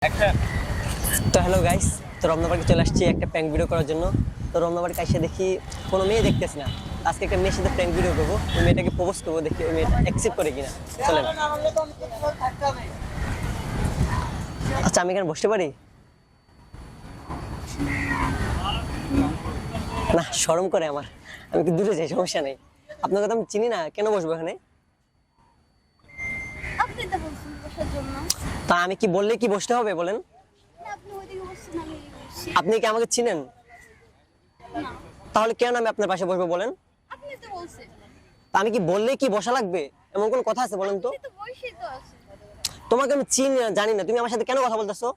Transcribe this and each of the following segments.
তো hello guys, তো রমনাবাড়ি চলে আসছি একটা প্র্যাঙ্ক ভিডিও করার জন্য। তো রমনাবাড়ি এসে দেখি কোনো মেয়ে দেখতেছি না। আজকে একটা মেয়ের সাথে প্র্যাঙ্ক ভিডিও করবো, ওই মেয়েটাকে প্রপোজ করবো, দেখি ওই মেয়েটা অ্যাকসেপ্ট করে কিনা। চলেন। আচ্ছা, আমি এখানে বসতে পারি? না, শরম করে আমার। আমি একটু দূরে যাই, সমস্যা নেই। আপনার কথা আমি চিনি না, কেন বসবো এখানে? আপনি তো বলছেন বসার জন্য। তা আমি কি বললে কি বসতে হবে বলেন? না, আপনি ওইদিকে বসছেন, আমি এদিকে বসছি। আপনি কি আমাকে চিনেন? না, তাহলে কেন আমি আপনার পাশে বসবো বলেন? আপনি তো বলছেন। তা আমি কি বললে কি বসা লাগবে, এমন কোন কথা আছে বলেন তো? আপনি তো বসেই তো আছেন। তোমাকে আমি চিনি না, জানি না, তুমি আমার সাথে কেন কথা বলতেছো?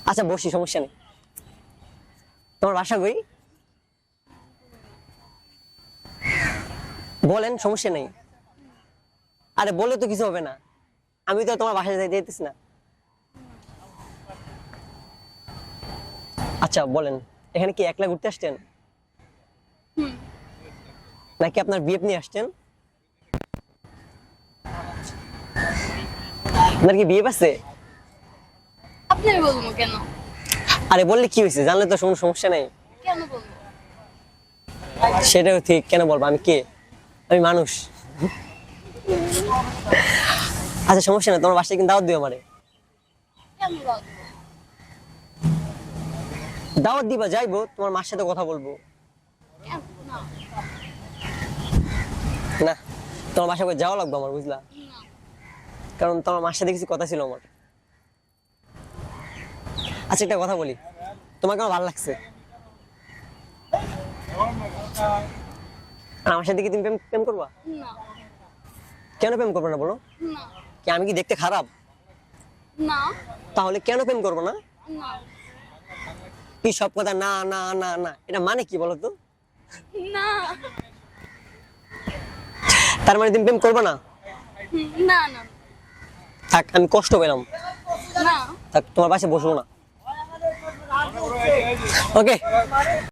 আচ্ছা বসি, সমস্যা নেই। তোমার বাসা কই বলেন, সমস্যা নেই। আরে বলে তো কিছু হবে না, আমি তো তোমার বাসায় যাইতেছি না। আচ্ছা বলেন, এখানে কি একলা ঘুরতে আসছেন হুম, নাকি আপনার বিয়ে নিয়ে আসছেন? আপনার কি বিয়ে আছে? আপনি বলবো কেন? আরে বললে কি হয়েছে, জানলে তো কোনো সমস্যা নেই। কেন বলবো? সেটাও ঠিক, কেন বলবো? আমি কে? আমি মানুষ। আচ্ছা সমস্যা নেই, তোমার বাসায় কিন্তু দাওয়াত দিও আমারে। কেন বলবো? দাওয়াত দিবা, যাইবো, তোমার মার সাথে কথা বলবো। কেন না? না, তোমার বাসা করে যাওয়া লাগবে আমার, বুঝলা? না, কারণ তোমার মার সাথে কিছু কথা ছিল আমার। আচ্ছা একটা কথা বলি, তোমাকে আমার ভালো লাগছে? আর আমার সাথে কি তুমি প্রেম প্রেম করবা? না, কেন প্রেম করবে না বলো? না, কি আমি কি দেখতে খারাপ? না, তাহলে কেন প্রেম করবো না? না, কি সব কথা না না না না, এটা মানে কি বলো তো? না, তার মানে তুমি প্রেম করবে না? না, না, থাক, আমি কষ্ট পেলাম। না। থাক, তোমার পাশে বসবো না। ওকে।